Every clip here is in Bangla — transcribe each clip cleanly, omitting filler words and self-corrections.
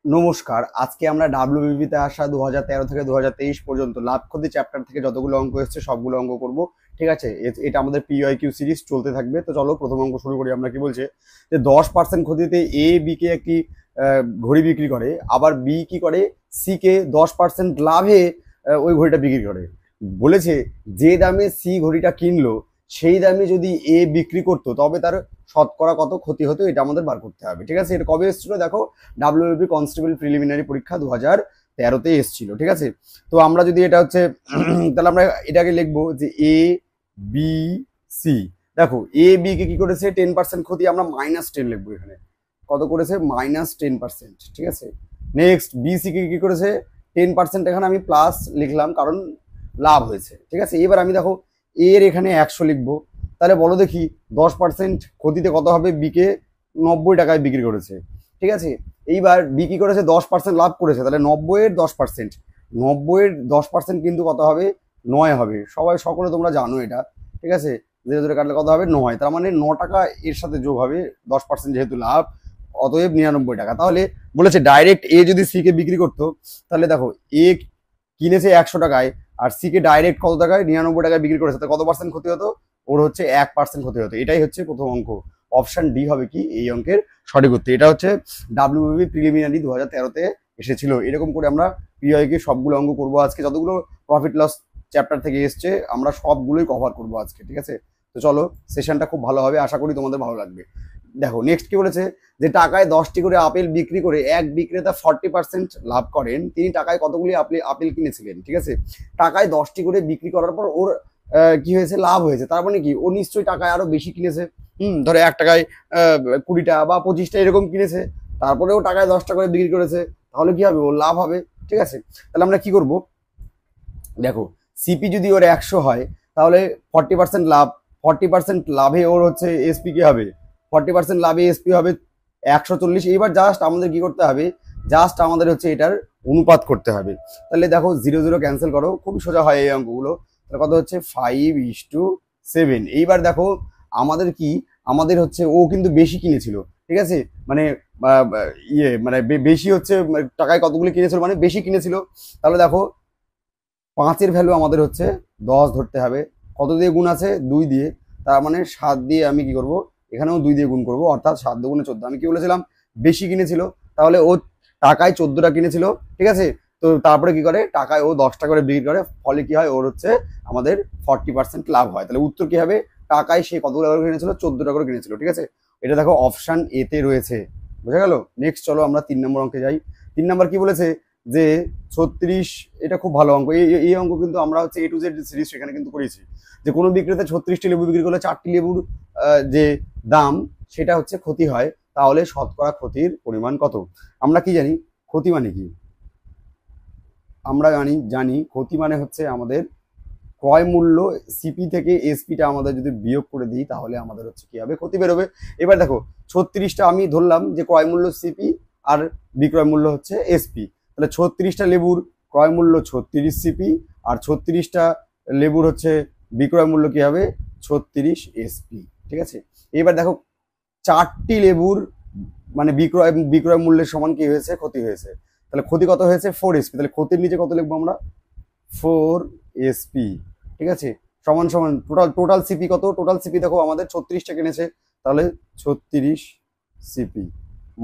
নমস্কার। আজকে আমরা ডাব্লিউবিপিতে আসা 2013 থেকে 2023 পর্যন্ত লাভ ক্ষতি চ্যাপ্টার থেকে যতগুলো অঙ্ক এসেছে সবগুলো অঙ্ক করব। ঠিক আছে, এটা আমাদের পিওয়াইকিউ সিরিজ চলতে থাকবে। তো চলো প্রথম অঙ্ক শুরু করি। আমরা কি বলছে যে 10% ক্ষতিতে এ বি কে একটি ঘড়ি বিক্রি করে, আবার বি কি করে সি কে 10% লাভে ওই ঘড়িটা বিক্রি করে। বলেছে যে দামে সি ঘড়িটা কিনলো সেই দামে যদি এ বিক্রি করতো তবে তার শতকরা কত ক্ষতি হতো, এটা আমাদের বার করতে হবে। ঠিক আছে, এটা কবে এসেছিল দেখো, ডাব্লিউবিপি কনস্টেবল প্রিলিমিনারি পরীক্ষা 2013-তে এসেছিল। ঠিক আছে, তো আমরা যদি এটা হচ্ছে তাহলে আমরা এটাকে লিখবো যে এ বি সি। দেখো এ বি কে কি করেছে 10% ক্ষতি, আমরা -10 লিখবো এখানে। কত করেছে? -10%। ঠিক আছে, নেক্সট বি সি কে কি করেছে 10%, এখানে আমি প্লাস লিখলাম কারণ লাভ হয়েছে। ঠিক আছে, এবার আমি দেখো এর এখানে 100 লিখবো। তাহলে বলো দেখি 10% ক্ষতিতে কত হবে? বিকে 90 টাকায় বিক্রি করেছে। ঠিক আছে, এইবার বি কি করেছে 10% লাভ করেছে, তাহলে 90-এর 10%, 90-এর 10% কিন্তু কত হবে? 9 হবে। সকলে তোমরা জানো এটা। ঠিক আছে, ধীরে ধীরে কাটলে কত হবে? 9। তার মানে 9 টাকা এর সাথে যোগ হবে, 10% যেহেতু লাভ, অতএব 99 টাকা। তাহলে বলেছে ডাইরেক্ট এ যদি সি কে বিক্রি করতো, তাহলে দেখো এ কিনেছে 100 টাকায় আর সি কে ডাইরেক্ট কত টাকায়? 99 টাকায় বিক্রি করেছে, কত পার্সেন্ট ক্ষতি হতো? ওর হচ্ছে 1% ক্ষতি হতো। এটাই হচ্ছে প্রথম অঙ্ক। অপশন ডি হবে কি এই অঙ্কের সঠিক উত্তর। এটা হচ্ছে ডাব্লিউবিপি প্রিলিমিনারি 2013-তে এসেছিল। এরকম করে আমরা পিওয়াইকে সবগুলো অঙ্ক করবো আজকে, যতগুলো প্রফিট লস চ্যাপ্টার থেকে এসছে আমরা সবগুলোই কভার করবো আজকে। ঠিক আছে, তো চলো সেশনটা খুব ভালো হবে, আশা করি তোমাদের ভালো লাগবে। দেখো নেক্সট কি বলেছে যে টাকায় 10টি করে আপেল বিক্রি করে এক বিক্রেতা 40% লাভ করেন, তিনি টাকায় কতগুলি আপেল কিনেছিলেন। ঠিক আছে, টাকায় 10টি করে বিক্রি করার পর ওর কি হয়েছে? লাভ হয়েছে। তার মানে কি ও নিশ্চয়ই টাকায় আরো বেশি কিনেছে। ধরো 1 টাকায় 20টা বা 25টা এরকম কিনেছে, তারপরেও টাকায় 10টা করে বিক্রি করেছে, তাহলে কি হবে? ওর লাভ হবে। ঠিক আছে, তাহলে আমরা কি করব? দেখো সিপি যদি ওর 100 হয় তাহলে 40% লাভ, 40% লাভে ওর হচ্ছে এসপি কি হবে? 40% লাভে এসপি হবে 140। এইবার জাস্ট আমাদের কি করতে হবে? জাস্ট আমাদের হচ্ছে এটার অনুপাত করতে হবে। তাহলে দেখো 0 0 ক্যান্সেল করো, খুবই সোজা হয় এই অঙ্কগুলো। তাহলে কত হচ্ছে? 5:7। এইবার দেখো আমাদের কি, আমাদের হচ্ছে ও কিন্তু বেশি কিনেছিল। ঠিক আছে, মানে মানে বেশি হচ্ছে টাকায় কতগুলি কিনেছিল, মানে বেশি কিনেছিল। তাহলে দেখো 5-এর ভ্যালু আমাদের হচ্ছে 10 ধরতে হবে। কত দিয়ে গুণ আছে? 2 দিয়ে। তার মানে 7 দিয়ে আমি কি করব? এখানেও 2 দিয়ে গুণ করব, অর্থাৎ 7 দুগুণে 14। আমি কি বলেছিলাম? বেশি কিনেছিল, তাহলে ও টাকায় 14টা কিনেছিল। ঠিক আছে, তো তারপরে কি করে? টাকায় ও 10টা করে বিক্রি করে, ফলে কি হয়? ওর হচ্ছে আমাদের 40% লাভ হয়। তাহলে উত্তর কি হবে? টাকায় সে কতগুলো করে কিনেছিল? 14টা করে কিনেছিল। ঠিক আছে, এটা দেখো অপশন এ তে রয়েছে। বুঝা গেল? নেক্সট চলো আমরা 3 নম্বর অঙ্কে যাই। 3 নম্বর কি বলেছে যে 36, এটা খুব ভালো অঙ্ক। এই অঙ্ক কিন্তু আমরা হচ্ছে এ টু জেড সিরিজ সেখানে কিন্তু করেছি, যে কোনো বিক্রেতা 36টি লেবু বিক্রি করলে 4টি লেবুর যে দাম সেটা হচ্ছে ক্ষতি হয়, তাহলে শতকরা ক্ষতির পরিমাণ কত? আমরা কি জানি ক্ষতি মানে কি? আমরা জানি ক্ষতি মানে হচ্ছে আমাদের ক্রয় মূল্য সিপি থেকে এসপিটা আমাদের যদি বিয়োগ করে দিই তাহলে আমাদের হচ্ছে কি হবে? ক্ষতি বেরোবে। এবার দেখো 36টা আমি ধরলাম যে ক্রয় মূল্য সিপি আর বিক্রয় মূল্য হচ্ছে এসপি, তাহলে 36টা লেবুর ক্রয় মূল্য 36 সিপি আর 36টা লেবুর হচ্ছে বিক্রয় মূল্য কি হবে? 36 এসপি। ঠিক আছে, এবার দেখো 4টি লেবুর মানে বিক্রয় মূল্যের সমান কি হয়েছে? ক্ষতি হয়েছে। তাহলে ক্ষতি কত হয়েছে? 4 এসপি। তাহলে ক্ষতির নিচে কত লিখবো আমরা? 4 এসপি। ঠিক আছে, সমান সমান টোটাল সিপি কত? টোটাল সিপি দেখো আমাদের 36টা কিনেছে, তাহলে 36 সিপি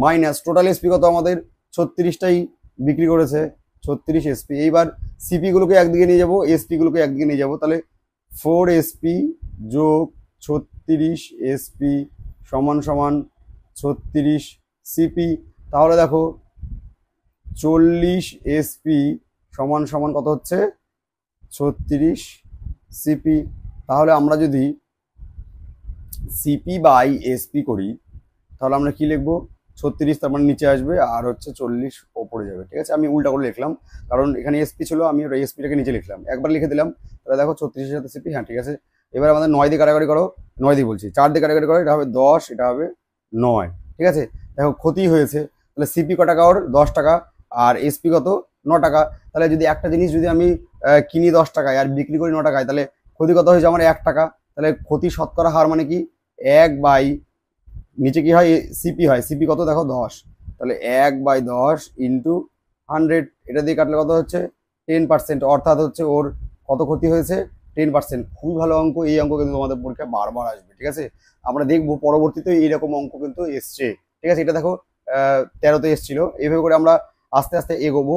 মাইনাস টোটাল এসপি কত? আমাদের 36টাই বিক্রি করেছে, 36 এসপি। এইবার সিপি গুলোকে একদিকে নিয়ে যাবো, এসপি গুলোকে একদিকে নিয়ে যাবো, তাহলে 4 এসপি যোগ 36 এসপি সমান সমান 36 সিপি। তাহলে দেখো 40 এসপি সমান সমান কত হচ্ছে? 36 সিপি। তাহলে আমরা যদি সিপি বাই এসপি করি তাহলে আমরা কি লিখবো? 36 তার মানে নিচে আসবে আর হচ্ছে 40 ওপরে যাবে। ঠিক আছে, আমি উল্টা করে লিখলাম কারণ এখানে এসপি ছিল, আমি ওই এসপিটাকে নিচে লিখলাম, একবার লিখে দিলাম। তাহলে দেখো 36-এর সাথে সিপি, হ্যাঁ ঠিক আছে। এবার আমাদের 9 দিয়ে কাটাকাটি করো, 9 দিয়ে বলছি 4 দিয়ে কাটাকাটি করো, এটা হবে 10, এটা হবে 9। ঠিক আছে, দেখো ক্ষতি হয়েছে, তাহলে সিপি ক টাকা? ওর 10 টাকা। আর এসপি কত? 9 টাকা। তাহলে যদি একটা জিনিস যদি আমি কিনি 10 টাকায় আর বিক্রি করি 9 টাকায়, তাহলে ক্ষতি কত হয়েছে আমার? 1 টাকা। তাহলে ক্ষতি শতকরা হার মানে কি? 1 বাই নিচে কি হয়? সিপি হয়। সিপি কত দেখো? 10। তাহলে 1/10 ইন্টু 100, এটা দিয়ে কাটলে কত হচ্ছে 10%, অর্থাৎ হচ্ছে ওর কত ক্ষতি হয়েছে 10%। খুবই ভালো অঙ্ক, এই অঙ্ক কিন্তু তোমাদের পরীক্ষায় বারবার আসবে, ঠিক আছে। আমরা দেখবো পরবর্তীতে এইরকম অঙ্ক কিন্তু এসছে, ঠিক আছে। এটা দেখো 13তে এসছিল। এইভাবে করে আমরা আস্তে আস্তে এগোবো।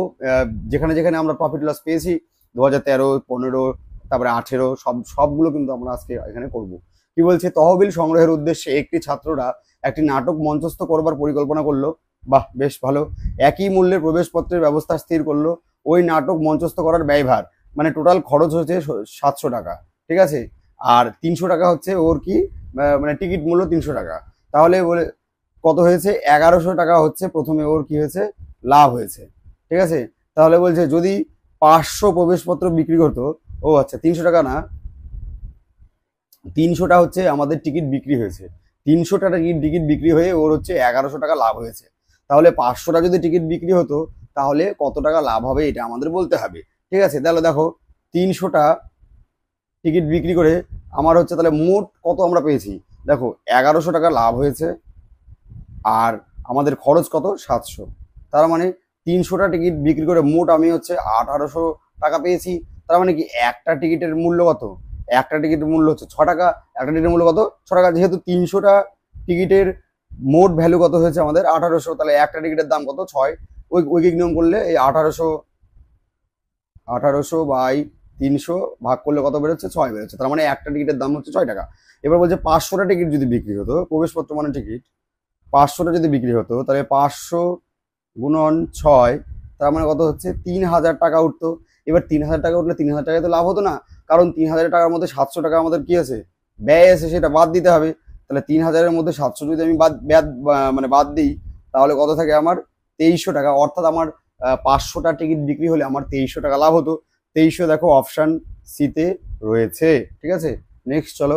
যেখানে যেখানে আমরা প্রফিট লস পেয়েছি 2013, 15, তারপরে 18, সবগুলো কিন্তু আমরা আজকে এখানে করব। কি বলছে, তহবিল সংগ্রহের উদ্দেশ্যে একটি ছাত্ররা একটি নাটক মঞ্চস্থ করবার পরিকল্পনা করলো। বাহ, বেশ ভালো। একই মূল্যের প্রবেশপত্রের ব্যবস্থা স্থির করলো। ওই নাটক মঞ্চস্থ করার ব্যয়ভার, মানে টোটাল খরচ হচ্ছে 700 টাকা, ঠিক আছে। আর 300 টাকা হচ্ছে ওর কি, মানে টিকিট মূল্য 300 টাকা। তাহলে বলে কত হয়েছে, 1100 টাকা হচ্ছে প্রথমে ওর কি হয়েছে, লাভ হয়েছে, ঠিক আছে। তাহলে বলছে যদি 500 প্রবেশপত্র বিক্রি করতো, ও আচ্ছা 300 টাকা না, 300টা হচ্ছে আমাদের টিকিট বিক্রি হয়েছে। 300টা টিকিট বিক্রি হয়ে ওর হচ্ছে 1100 টাকা লাভ হয়েছে। তাহলে 500টা যদি টিকিট বিক্রি হতো তাহলে কত টাকা লাভ হবে এটা আমাদের বলতে হবে, ঠিক আছে। তাহলে দেখো 300টা টিকিট বিক্রি করে আমার হচ্ছে তাহলে মোট কত আমরা পেয়েছি, দেখো 1100 টাকা লাভ হয়েছে আর আমাদের খরচ কত 700। তার মানে 300টা টিকিট বিক্রি করে মোট আমি হচ্ছে 1800 টাকা পেয়েছি। তার মানে কি একটা টিকিটের মূল্য কত, একটা টিকিটের মূল্য হচ্ছে 6 টাকা। একটা টিকিটের মূল্য কত 6 টাকা, যেহেতু 300টা টিকিটের মোট ভ্যালু কত হয়েছে আমাদের 1800, তাহলে একটা টিকিটের দাম কত 6। ঐকিক নিয়ম করলে এই 1800 বাই 300 ভাগ করলে কত বেরোচ্ছে, 6 বেরোচ্ছে। তার মানে একটা টিকিটের দাম হচ্ছে 6 টাকা। এবার বলছে 500টা টিকিট যদি বিক্রি হতো, প্রবেশপত্র মানে টিকিট, 500টা যদি বিক্রি হতো তাহলে 500 গুণন 6, তার মানে কত হচ্ছে 3000 টাকা উঠতো। এবার 3000 টাকা উঠলে 3000 টাকায় তো লাভ হতো না, কারণ 3000 টাকার মধ্যে 700 টাকা আমাদের কি আছে, ব্যয় আছে, সেটা বাদ দিতে হবে। তাহলে 3000-এর মধ্যে 700 যদি আমি মানে বাদ দিই, তাহলে কত থাকে আমার 2300 টাকা। অর্থাৎ আমার 500টা টিকিট বিক্রি হলে আমার 2300 টাকা লাভ হতো। 2300 দেখো অপশান সিতে রয়েছে, ঠিক আছে। নেক্সট চলো,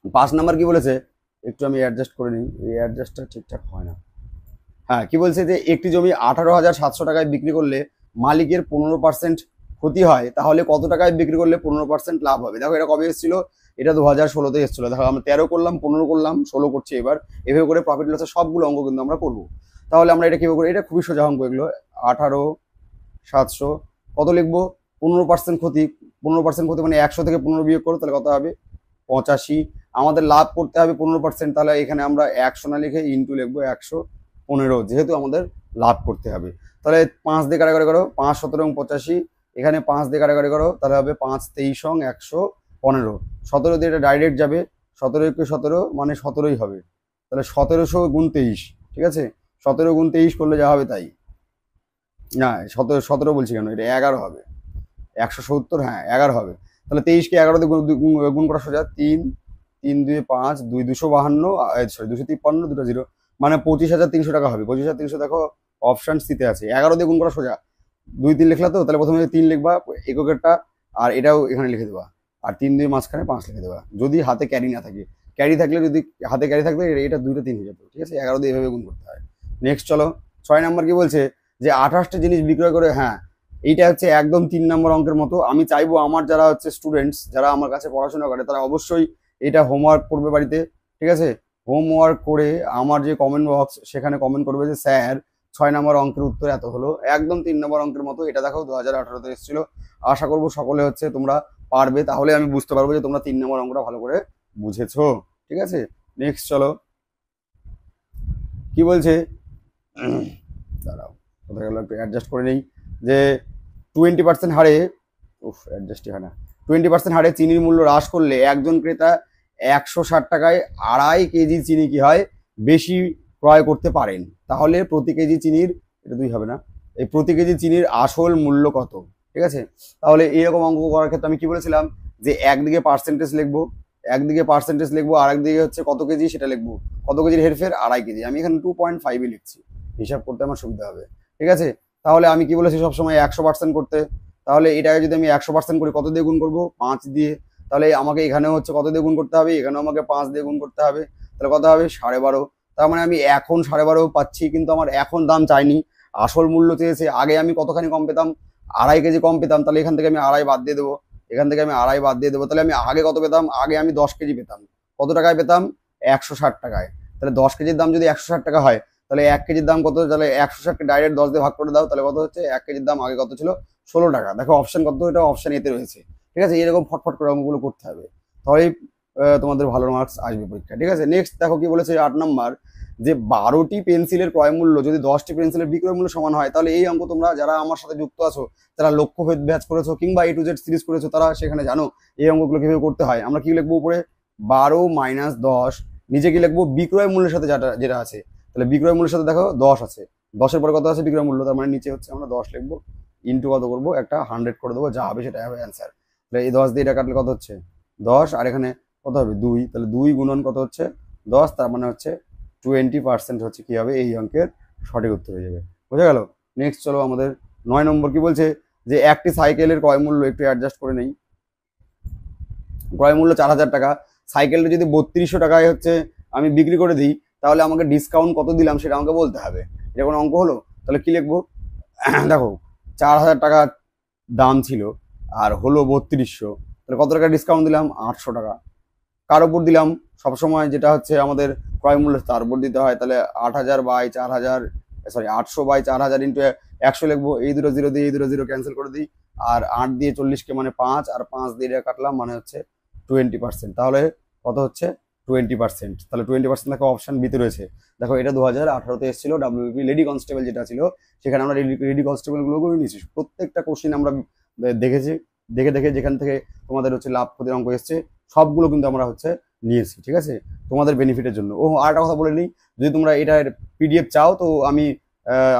5 নাম্বার কি বলেছে, একটু আমি অ্যাডজাস্ট করে নিই, এই অ্যাডজাস্টটা ঠিকঠাক হয় না। হ্যাঁ, কি বলছে যে একটি জমি 18,700 টাকায় বিক্রি করলে মালিকের 15% ক্ষতি হয়, তাহলে কত টাকায় বিক্রি করলে 15% লাভ হবে। দেখো এটা কবে এসেছিল, এটা 2016-তে এসেছিল। দেখো আমরা 13 করলাম, 15 করলাম, 16 করছি এবার। এভাবে করে প্রফিট লসের সবগুলো অঙ্ক কিন্তু আমরা করবো। তাহলে আমরা এটা কিভাবে করি, এটা খুবই সোজা অঙ্ক এগুলো। 18,700 কত লিখবো, 15% ক্ষতি। 15% ক্ষতি মানে 100 থেকে 15 বিয়োগ করো, তাহলে কত হবে 85। আমাদের লাভ করতে হবে 15%, তাহলে এখানে আমরা 100 না লিখে ইন্টু লিখবো 115, যেহেতু আমাদের লাভ করতে হবে। তাহলে 5 দিয়ে কাটাকাটি করো, 5 17 এবং 85, এখানে 5 দিয়ে কাটাকাটি করো, তাহলে হবে 5 23 115। 17 দিয়ে এটা ডাইরেক্ট যাবে, 17 × 17 মানে 17ই হবে। তাহলে 1700 গুণ 23, ঠিক আছে। 17 গুণ 23 করলে যা হবে তাই, না 17 বলছি কেন, এটা 11 হবে। 170, হ্যাঁ 11 হবে। তাহলে 23কে 11 দিয়ে গুণ করা সোজা, 3 3 2 5 2 252, সরি 253, দুটো 0, মানে 25,300 টাকা হবে। 25,300 দেখো অপশান সিতে আছে। 11 দিয়ে গুণ করা সোজা, 2 3 লিখলা তো, তাহলে প্রথমে 3 লিখবা এককেরটা, আর এটাও এখানে লিখে দেবা, আর 3 2 মাঝখানে 5 লিখে দেবা, যদি হাতে ক্যারি না থাকে। ক্যারি থাকলে, যদি হাতে ক্যারি থাকলে এটা 2টা 3 হয়ে যেত, ঠিক আছে। 11 দিয়ে এভাবে গুণ করতে হয়। নেক্সট চলো, 6 নাম্বার কি বলছে, যে 28টা জিনিস বিক্রয় করে, হ্যাঁ এইটা হচ্ছে একদম 3 নম্বর অঙ্কের মতো। আমি চাইবো আমার যারা হচ্ছে স্টুডেন্টস, যারা আমার কাছে পড়াশোনা করে, তারা অবশ্যই এটা হোমওয়ার্ক করবে বাড়িতে, ঠিক আছে। হোমওয়ার্ক করে আমার যে কমেন্ট বক্স, সেখানে কমেন্ট করবে যে স্যার 6 নম্বর অঙ্কের উত্তর এত হলো, একদম 3 নম্বর অঙ্কের মতো। এটা দেখো 2018-তে এসেছিল। আশা করবো সকলে হচ্ছে তোমরা পারবে, তাহলে আমি বুঝতে পারবো যে তোমরা 3 নম্বর অঙ্কটা ভালো করে বুঝেছো, ঠিক আছে। নেক্সট চলো, কি বলছে, দাঁড়াও কোথায় গেল, একটু অ্যাডজাস্ট করে নেই। যে 20% হারে, অ্যাডজাস্টই হয় না, 20% হারে চিনির মূল্য হ্রাস করলে একজন ক্রেতা 160 টাকায় 2.5 কেজি চিনি কি হয় বেশি ক্রয় করতে পারেন। তাহলে প্রতি কেজি চিনির, এটা 2 হবে না, এই প্রতি কেজি চিনির আসল মূল্য কত, ঠিক আছে। তাহলে এইরকম অঙ্ক করার ক্ষেত্রে আমি কি বলেছিলাম, যে একদিকে পার্সেন্টেজ লিখবো, আর একদিকে হচ্ছে কত কেজি সেটা লিখবো। কত কেজির হেরফের, 2.5 কেজি। আমি এখানে 2.5 লিখছি, হিসাব করতে আমার সুবিধা হবে, ঠিক আছে। তাহলে আমি কি বলেছি সবসময় 100% করতে। তাহলে এটাকে যদি আমি 100% করি, কত দিয়ে গুণ করবো, 5 দিয়ে। তাহলে আমাকে এখানেও হচ্ছে কত দিয়ে গুণ করতে হবে, এখানেও আমাকে 5 দিয়ে গুণ করতে হবে। তাহলে কত হবে 12.5। তার মানে আমি এখন 12.5 পাচ্ছি, কিন্তু আমার এখন দাম চাইনি, আসল মূল্য চেয়েছে। আগে আমি কতখানি কম পেতাম, 2.5 কেজি কম পেতাম। তাহলে এখান থেকে আমি 2.5 বাদ দিয়ে দেবো, তাহলে আমি আগে কত পেতাম, আগে আমি 10 কেজি পেতাম। কত টাকায় পেতাম, 160 টাকায়। তাহলে 10 কেজির দাম যদি 160 টাকা হয়, তাহলে 1 কেজির দাম কত? তাহলে 160কে ডাইরেক্ট 10 দিয়ে ভাগ করে দাও, তাহলে কত হচ্ছে? 1 কেজির দাম আগে কত ছিল? 16 টাকা। দেখো অপশন কত, এটা অপশন এতে রয়েছে। ঠিক আছে, এরকম ফটফট করে অঙ্কগুলো করতে হবে, তাহলেই তোমাদের ভালো মার্কস আসবে পরীক্ষা। ঠিক আছে, নেক্সট দেখো কি বলেছে 8 নাম্বার, যে 12টি পেন্সিলের ক্রয় মূল্য যদি 10টি পেন্সিলের বিক্রয় মূল্য সমান হয়, তাহলে এই অঙ্ক তোমরা যারা আমার সাথে যুক্ত আছো, যারা লক্ষ্যভেদ ব্যাচ করেছো কিংবা A to Z সিরিজ করেছো, তারা সেখানে জানো এই অঙ্কগুলো কিভাবে করতে হয়। আমরা কি লিখবো উপরে? 12 মাইনাস 10, নিচে কি লিখবো? বিক্রয় মূল্যের সাথে যেটা আছে, তাহলে বিক্রয় মূল্যের সাথে দেখো 10 আছে, 10-এর পরে কত আছে? বিক্রয় মূল্য, তার মানে নিচে হচ্ছে আমরা 10 লিখবো, ইন্টু কত করবো? একটা 100 করে দেবো, যা হবে সেটা হবে অ্যান্সার। তাহলে এই 10 দিয়ে এটা কাটলে কত হচ্ছে? 10, আর এখানে কত হবে? 2, তাহলে 2 গুণন কত হচ্ছে? 10, তার মানে হচ্ছে 20% হচ্ছে কি হবে? এই অঙ্কের সঠিক উত্তর হয়ে যাবে। বোঝা গেল? নেক্সট চলো আমাদের 9 নম্বর কি বলছে, যে একটি সাইকেলের ক্রয় মূল্য একটু অ্যাডজাস্ট করে নেই। ক্রয় মূল্য 4000 টাকা, সাইকেলটা যদি 3200 টাকায় হচ্ছে আমি বিক্রি করে দিই, তাহলে আমাকে ডিসকাউন্ট কত দিলাম সেটা আমাকে বলতে হবে। এটা কোনো অঙ্ক হলো? তাহলে কি লিখবো? দেখো 4000 টাকা দাম ছিল আর হলো 3200, তাহলে কত টাকা ডিসকাউন্ট দিলাম? 800 টাকা। কার উপর দিলাম? সবসময় যেটা হচ্ছে আমাদের ক্রয় মূল্য তার উপর দিতে হয়, তাহলে 8000 বাই 4000, সরি 800 বাই 4000 ইন্টু 100 লিখবো। এই দুটো জিরো দিয়ে এই দুটো জিরো ক্যান্সেল করে দিই, আর 8 দিয়ে 40কে মানে 5, আর 5 দিয়ে কাটলাম মানে হচ্ছে 20%। তাহলে কত হচ্ছে? 20%। তাহলে 20% দেখো অপশন বিতে রয়েছে। দেখো এটা 2018-তে এসেছিল WBP লেডি কনস্টেবল যেটা ছিল, সেখানে আমরা লেডি কনস্টেবলগুলো করে নিয়েছি। প্রত্যেকটা কোশ্চিন আমরা দেখেছি, দেখে দেখে যেখান থেকে তোমাদের হচ্ছে লাভ ক্ষতির অঙ্ক এসছে সবগুলো কিন্তু আমরা হচ্ছে নিয়েছি। ঠিক আছে, তোমাদের বেনিফিটের জন্য। আর একটা কথা বলে নিই, যদি তোমরা এটার পিডিএফ চাও, তো আমি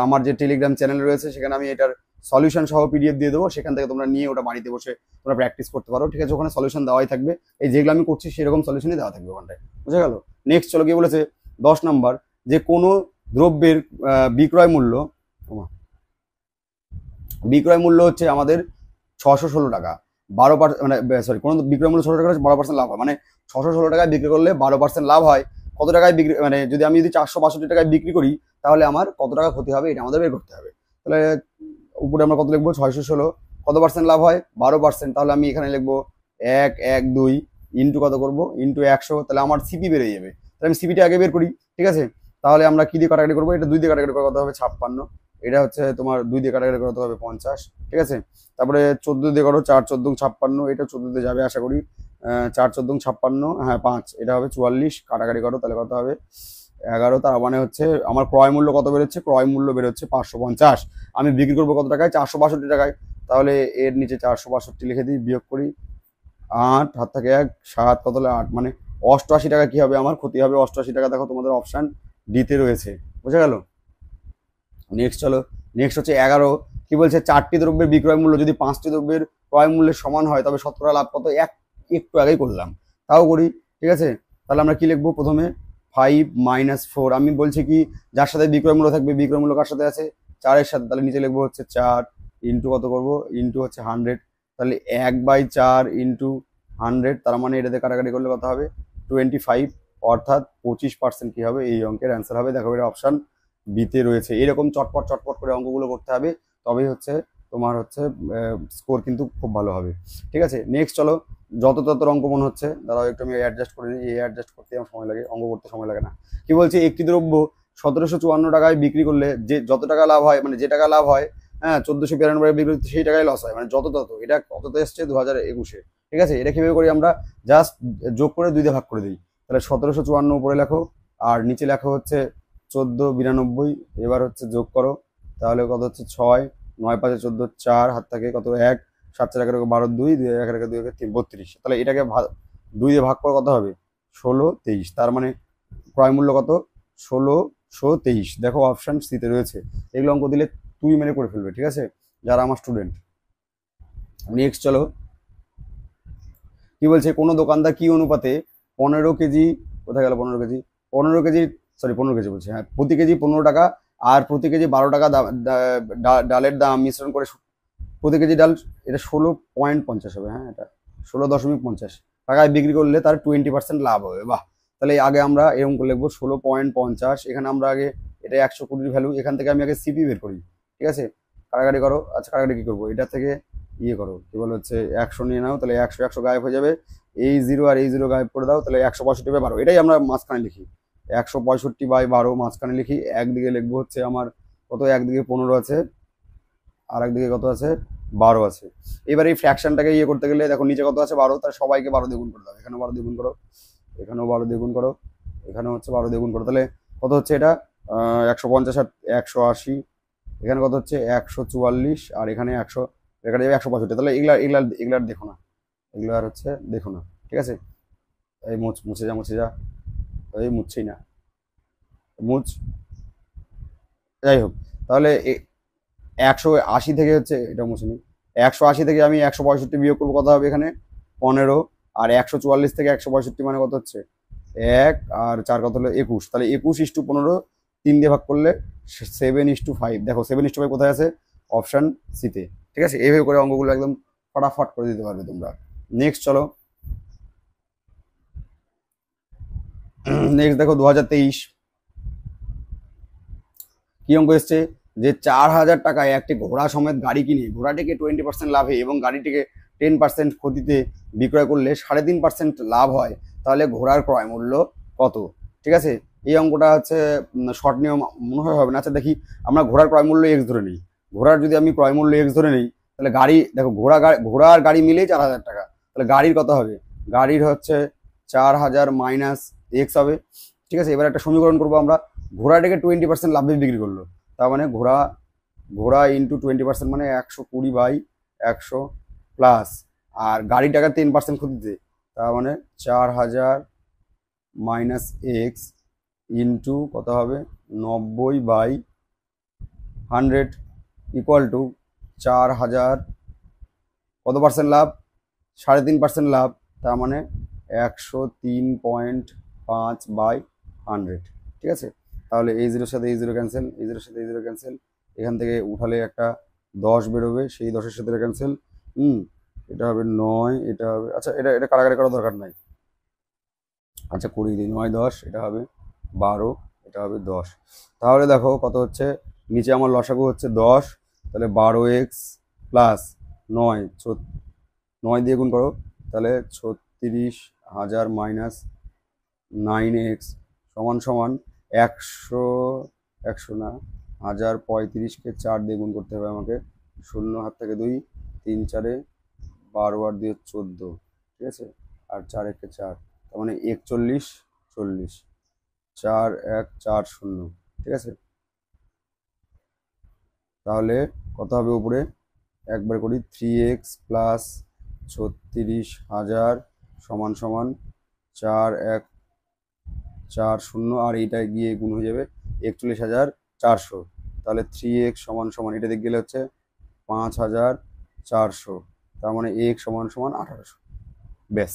আমার যে টেলিগ্রাম চ্যানেল রয়েছে সেখানে আমি এটার সলিউশন সহ পিডিএফ দিয়ে দেবো, সেখান থেকে তোমরা নিয়ে ওটা বাড়িতে বসে তোমরা প্র্যাকটিস করতে পারো। ঠিক আছে, ওখানে সলিউশন দেওয়াই থাকবে, এই যেগুলো আমি করছি সেরকম সলিউশনই দেওয়া থাকবে ওখানটায়। বুঝে গেল? নেক্সট চলো কি বলেছে 10 নাম্বার, যে কোনো দ্রব্যের বিক্রয় মূল্য হচ্ছে আমাদের 616 টাকা, 12%, মানে সরি, কোনো বিক্রয় মূল্য 600 টাকা 12% লাভ হয়, মানে 616 টাকায় বিক্রি করলে 12% লাভ হয়। কত টাকায় বিক্রি, মানে যদি আমি 462 টাকায় বিক্রি করি, তাহলে আমার কত টাকা ক্ষতি হবে এটা আমাদের বের করতে হবে। তাহলে উপরে আমরা কত লিখবো? 616, কত পার্সেন্ট লাভ হয়? 12%। তাহলে আমি এখানে লিখবো 112 ইন্টু কত করবো? ইন্টু 100, তাহলে আমার সিপি বেড়ে যাবে। তাহলে আমি সিপিটা আগে বের করি। ঠিক আছে, তাহলে আমরা কি দিয়ে কাটাকাটি করবো? এটা 2 দিয়ে কাটাকাটি করে কত হবে? 56। এটা হচ্ছে তোমার 2 দিয়ে কাটাকাটি করে কত হবে? 50। ঠিক আছে, তারপরে 14 দিয়ে করো, 4 14 56, এটা 14 দিয়ে যাবে আশা করি। 4 14 56, হ্যাঁ 5, এটা হবে 44, কাটাকাটি করো তাহলে কত হবে? 11। তার মানে হচ্ছে আমার ক্রয় মূল্য কত বেরোচ্ছে? ক্রয় মূল্য বেরোচ্ছে 550। আমি বিক্রি করবো কত টাকায়? 462 টাকায়। তাহলে এর নিচে 462 লিখে দিই, বিয়োগ করি 8, হাত থেকে 1, 7, কত হলো 8, মানে 88 টাকা কি হবে? আমার ক্ষতি হবে 88 টাকা। দেখো তোমাদের অপশান ডিতে রয়েছে। বুঝা গেল? নেক্সট চলো, নেক্সট হচ্ছে 11 কি বলছে, 4টি দ্রব্যের বিক্রয় মূল্য যদি 5টি দ্রব্যের ক্রয় মূল্যের সমান হয়, তবে শতকরা লাভ কত? একটু আগেই করলাম, তাও করি। ঠিক আছে, তাহলে আমরা কি লিখবো? প্রথমে 5 মাইনাস 4, আমি বলছি কি যার সাথে বিক্রয় মূল্য থাকবে, বিক্রয় মূল্য কার সাথে আছে? 4-এর সাথে, তাহলে নিচে লিখবো হচ্ছে 4 ইন্টু কত করবো? ইন্টু হচ্ছে 100, তাহলে 1/4 ইন্টু 100, তার মানে এটাতে কাটাকাটি করলে কত হবে? 25, অর্থাৎ 25% কি হবে? এই অঙ্কের অ্যান্সার হবে। দেখো এটা অপশান বিতে রয়েছে। এরকম চটপট চটপট করে অঙ্কগুলো করতে হবে, তবেই হচ্ছে তোমার হচ্ছে স্কোর কিন্তু খুব ভালো হবে। ঠিক আছে, নেক্সট চলো, যত তত অঙ্ক মনে হচ্ছে, দাঁড়াও একটু আমি অ্যাডজাস্ট করে নিই। এই অ্যাডজাস্ট করতে আমার সময় লাগে, অঙ্ক করতে সময় লাগে না। কি বলছে, একটি দ্রব্য 1754 টাকায় বিক্রি করলে যে যত টাকা লাভ হয়, মানে যে টাকা লাভ হয়, হ্যাঁ 1492 বিক্রি করতে সেই টাকায় লস হয়, মানে যত তত। এটা কততে এসছে? 2021-এ। ঠিক আছে, এটা কিভাবে করি আমরা? জাস্ট যোগ করে 2 দিয়ে ভাগ করে দিই। তাহলে 1754 উপরে লেখো, আর নিচে লেখো হচ্ছে 1492। এবার হচ্ছে যোগ করো, তাহলে কত হচ্ছে? 6, 9 5 14, 4, হাত থাকে কত? 1, 7 4 11 12, 2 2 1 1 2 3 32। তাহলে এটাকে 2 দিয়ে ভাগ করে কত হবে? 16 23। তার মানে ক্রয় মূল্য কত? 1623। দেখো অপশান সিতে রয়েছে। এগুলো অঙ্ক দিলে তুই মেনে করে ফেলবে। ঠিক আছে, যারা আমার স্টুডেন্ট। নেক্সট চলো, কি বলছে, কোনো দোকানদার কি অনুপাতে 15 কেজি, কোথায় গেল 15 কেজি? 15 কেজি, সরি 15 কেজি বলছে, হ্যাঁ, প্রতি কেজি 15 টাকা আর প্রতি কেজি 12 টাকা ডালের দাম মিশ্রণ করে প্রতি কেজি ডাল, এটা 16.50 হবে, হ্যাঁ এটা 16.50 টাকায় বিক্রি করলে তার 20% লাভ হবে। বাহ, তাহলে আগে আমরা এরকম করে লিখবো 16.50। এখানে আমরা আগে, এটা 120 ভ্যালু, এখান থেকে আমি আগে সিপি বের করি। ঠিক আছে, কাটাকাটি করো। আচ্ছা কাটাকাটি কি করবো? এটা থেকে ইয়ে করো, কি বলে হচ্ছে 100 নিয়ে নাও, তাহলে 100 100 গায়েব হয়ে যাবে। এই 0 আর এই 0 গায়েব করে দাও, তাহলে 165 পারো। এটাই আমরা মাঝখানে লিখি, 165/12 মাঝখানে লিখি, একদিকে লিখবো হচ্ছে আমার কত, একদিকে 15 আছে আর একদিকে কত আছে, 12 আছে। এবার এই ফ্র্যাকশনটাকে ইয়ে করতে গেলে দেখো নিচে কত আছে 12, তার সবাইকে 12 দিয়ে গুণ করতে হবে। এখানেও 12 দিয়ে গুণ করো, এখানেও 12 দিয়ে গুণ করো, এখানে হচ্ছে 12 দিয়ে গুণ করো, তাহলে কত হচ্ছে এটা 150 আর 180, এখানে কত হচ্ছে 144 আর এখানে 100, এখানে যাবে 165। তাহলে এগুলার দেখো না, এগুলো আর হচ্ছে দেখো না, ঠিক আছে। এই মুছে যা, মুছে যা, এই মুছছেই না, মুছ, যাই হোক। তাহলে 180 থেকে হচ্ছে এটা মুছে নিই, 180 থেকে আমি 165 বিয়োগ করবো, কত হবে এখানে 15, আর 144 থেকে 165 মানে কত হচ্ছে 1 আর 4 কত হলো 21, তাহলে 21:15 3 দিয়ে ভাগ করলে 7:5। দেখো 7:5 কোথায় আছে, অপশন সিতে, ঠিক আছে। এইভাবে করে অঙ্কগুলো একদম ফটাফট করে দিতে পারবে তোমরা। নেক্সট চলো, নেক্সট দেখো 2023 কি অঙ্ক এসছে, যে 4,000 টাকায় একটি ঘোড়া সমেত গাড়ি কিনে ঘোড়াটিকে 20% লাভে এবং গাড়িটিকে 10% ক্ষতিতে বিক্রয় করলে 3.5% লাভ হয়, তাহলে ঘোড়ার ক্রয় মূল্য কত? ঠিক আছে, এই অঙ্কটা হচ্ছে শর্ট নিয়ম মনে হয় হবে না। আচ্ছা দেখি, আমরা ঘোড়ার ক্রয় মূল্য এক্স ধরে নিই, ঘোড়ার যদি আমি ক্রয় মূল্য এক্স ধরে নিই, তাহলে গাড়ি দেখো ঘোড়া আর গাড়ি মিলেই 4,000 টাকা, তাহলে গাড়ির কত হবে, গাড়ির হচ্ছে 4,000 মাইনাস এক্স হবে, ঠিক আছে। এবার একটা সমীকরণ করবো আমরা, ঘোড়াটাকে 20% লাভে বিক্রি করলো, তার মানে ঘোড়া ইন্টু 20% মানে 120/100 প্লাস, আর গাড়ি টাকা 10% ক্ষতিতে, তার মানে 4,000 মাইনাস এক্স ইন্টু কত হবে 90/100 ইকুয়াল টু 4,000 কত পার্সেন্ট লাভ, 3.5% লাভ, তার মানে 103.5/100, ঠিক আছে। তাহলে এই জিরোর সাথে এই জিরো ক্যান্সেল, এই জিরোর সাথে এই জিরো ক্যান্সেল, এখান থেকে উঠালে একটা 10 বেরোবে, সেই 10-এর সাথে এটা ক্যান্সেল, এটা হবে 9, এটা হবে, আচ্ছা এটা এটা কারাগারি করার দরকার নাই, আচ্ছা 20 দিই, 9 10, এটা হবে 12, এটা হবে 10। তাহলে দেখো কত হচ্ছে, নিচে আমার লসাগু হচ্ছে 10, তাহলে 12x প্লাস 9, 9 দিয়ে গুণ করো, তাহলে 36,000 মাইনাস 9x সমান সমান 100 না 1035কে 4 দিয়ে গুণ করতে হবে আমাকে, 0 হাত থেকে 2, 3 4 12 আর 2 14, ঠিক আছে, আর 4 1 4, তার মানে 41 40, 4 1 4 0, ঠিক আছে। তাহলে কত হবে উপরে, একবার করি 3x প্লাস 36,000 সমান সমান 4 1 4 0, আর এইটা গিয়ে গুণ হয়ে যাবে 41,400, তাহলে 3x সমান সমান এটা দিক গেলে হচ্ছে 5,400, তার মানে x সমান সমান 1800, ব্যাস।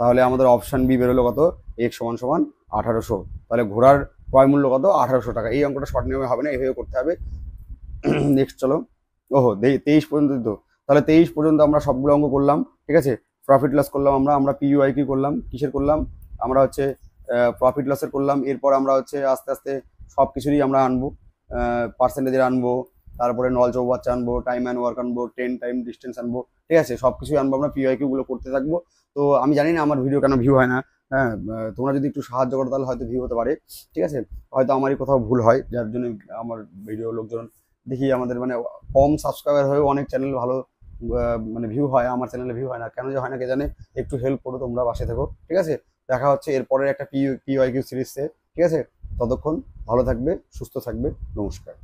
তাহলে আমাদের অপশান বি বেরোলো কত, x সমান সমান 1800, তাহলে ঘোড়ার ক্রয় মূল্য কত 1800 টাকা। এই অঙ্কটা শর্ট নিয়মে হবে না, এইভাবে করতে হবে। নেক্সট চলো, ওহো 23 পর্যন্ত তো, তাহলে 23 পর্যন্ত আমরা সবগুলো অঙ্ক করলাম, ঠিক আছে। প্রফিট লস করলাম, আমরা PUIQ করলাম, কিসের করলাম, আমরা হচ্ছে প্রফিট লসের করলাম। এরপর আমরা হচ্ছে আস্তে আস্তে সব কিছুরই আমরা আনবো, পার্সেন্টেজের আনবো, তারপরে নল চৌবাচ্চা আনবো, টাইম অ্যান্ড ওয়ার্ক আনবো, টাইম ডিস্টেন্স আনবো, ঠিক আছে, সব কিছুই আনবো, আমরা PUIQ গুলো করতে থাকবো। তো আমি জানি না আমার ভিডিও কেন ভিউ হয় না, হ্যাঁ, তোমরা যদি একটু সাহায্য করো তাহলে হয়তো ভিউ হতে পারে, ঠিক আছে। হয়তো আমারই কোথাও ভুল হয়, যার জন্য আমার ভিডিও লোকজন দেখি, আমাদের মানে কম সাবস্ক্রাইবার হয়েও অনেক চ্যানেল ভালো মানে ভিউ হয়, আমার চ্যানেলে ভিউ হয় না, কেন যে হয় না কে জানে। একটু হেল্প করো তোমরা, পাশে থেকো, ঠিক আছে। দেখা হচ্ছে এরপরের একটা PUIQ সিরিজে, ঠিক আছে। ততক্ষণ ভালো থাকবে, সুস্থ থাকবে, নমস্কার।